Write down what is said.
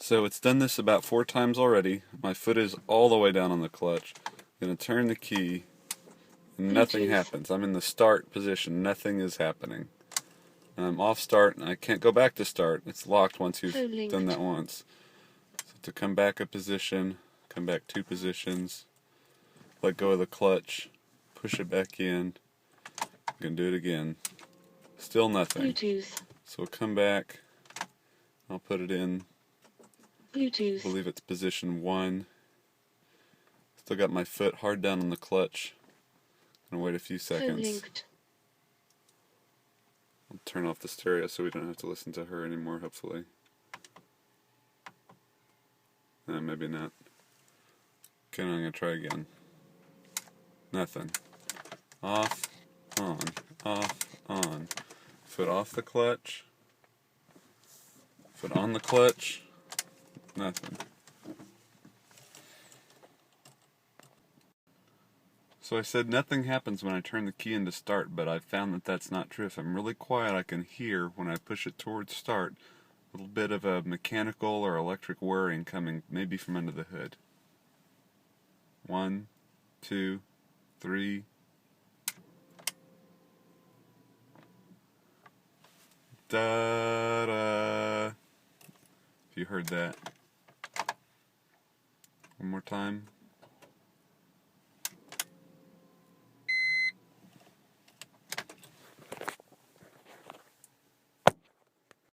So it's done this about 4 times already. My foot is all the way down on the clutch. I'm going to turn the key, and nothing happens. I'm in the start position. Nothing is happening. And I'm off start, and I can't go back to start. It's locked once you've done that once. So to come back a position, come back 2 positions, let go of the clutch, push it back in. I'm going to do it again. Still nothing. Bluetooth. So we'll come back. I'll put it in. Bluetooth. I believe it's position 1. Still got my foot hard down on the clutch. I'm going to wait a few seconds. I'll turn off the stereo so we don't have to listen to her anymore, hopefully. Maybe not. Okay, now I'm going to try again. Nothing. Off, on, off, on. Foot off the clutch. Foot on the clutch. Nothing. So I said nothing happens when I turn the key in to start, but I've found that that's not true. If I'm really quiet, I can hear, when I push it towards start, a little bit of a mechanical or electric whirring coming, maybe from under the hood. 1, 2, 3. Da-da. If you heard that. One more time.